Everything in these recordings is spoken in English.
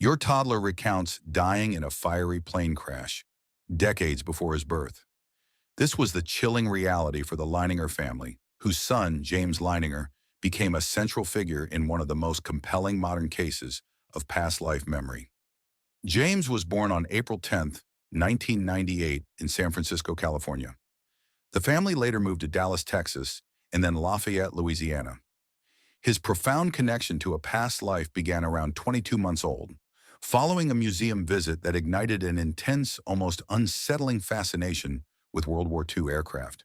Your toddler recounts dying in a fiery plane crash, decades before his birth. This was the chilling reality for the Leininger family, whose son, James Leininger, became a central figure in one of the most compelling modern cases of past life memory. James was born on April 10th, 1998, in San Francisco, California. The family later moved to Dallas, Texas, and then Lafayette, Louisiana. His profound connection to a past life began around 22 months old, following a museum visit that ignited an intense, almost unsettling fascination with World War II aircraft.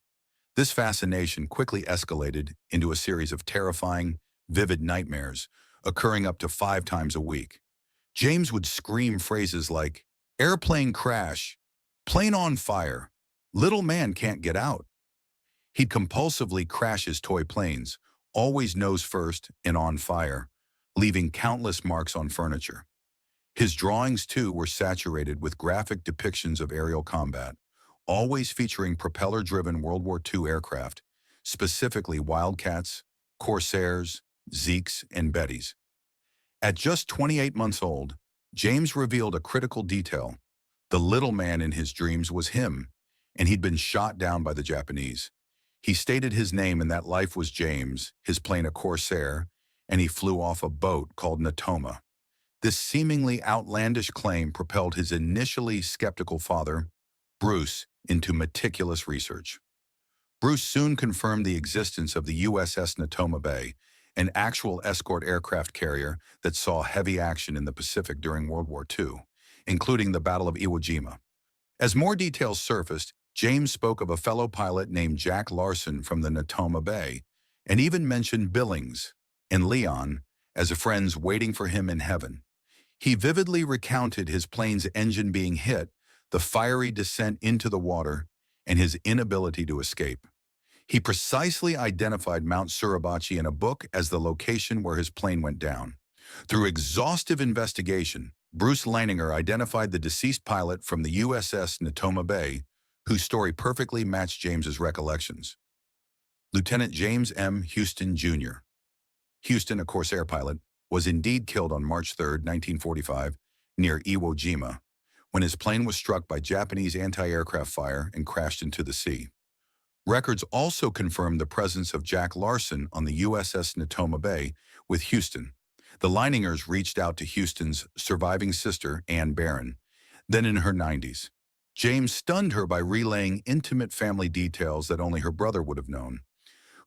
This fascination quickly escalated into a series of terrifying, vivid nightmares, occurring up to 5 times a week. James would scream phrases like, "Airplane crash," "Plane on fire," "Little man can't get out." He'd compulsively crash his toy planes, always nose first and on fire, leaving countless marks on furniture. His drawings, too, were saturated with graphic depictions of aerial combat, always featuring propeller-driven World War II aircraft, specifically Wildcats, Corsairs, Zeeks, and Bettys. At just 28 months old, James revealed a critical detail. The little man in his dreams was him, and he'd been shot down by the Japanese. He stated his name and that life was James, his plane a Corsair, and he flew off a boat called Natoma. This seemingly outlandish claim propelled his initially skeptical father, Bruce, into meticulous research. Bruce soon confirmed the existence of the USS Natoma Bay, an actual escort aircraft carrier that saw heavy action in the Pacific during World War II, including the Battle of Iwo Jima. As more details surfaced, James spoke of a fellow pilot named Jack Larson from the Natoma Bay, and even mentioned Billings and Leon as friends waiting for him in heaven. He vividly recounted his plane's engine being hit, the fiery descent into the water, and his inability to escape. He precisely identified Mount Suribachi in a book as the location where his plane went down. Through exhaustive investigation, Bruce Leininger identified the deceased pilot from the USS Natoma Bay, whose story perfectly matched James's recollections. Lieutenant James M. Houston, Jr. Houston, a Corsair pilot, was indeed killed on March 3, 1945, near Iwo Jima, when his plane was struck by Japanese anti-aircraft fire and crashed into the sea. Records also confirmed the presence of Jack Larson on the USS Natoma Bay with Houston. The Leiningers reached out to Houston's surviving sister, Ann Barron, then in her 90s. James stunned her by relaying intimate family details that only her brother would have known,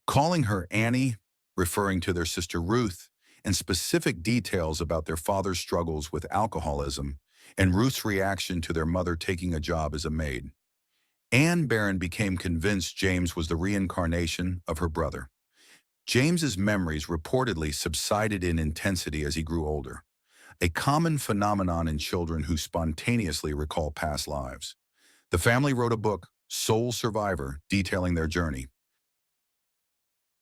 calling her Annie, referring to their sister Ruth, and specific details about their father's struggles with alcoholism and Ruth's reaction to their mother taking a job as a maid. Ann Barron became convinced James was the reincarnation of her brother. James's memories reportedly subsided in intensity as he grew older, a common phenomenon in children who spontaneously recall past lives. The family wrote a book, Soul Survivor, detailing their journey.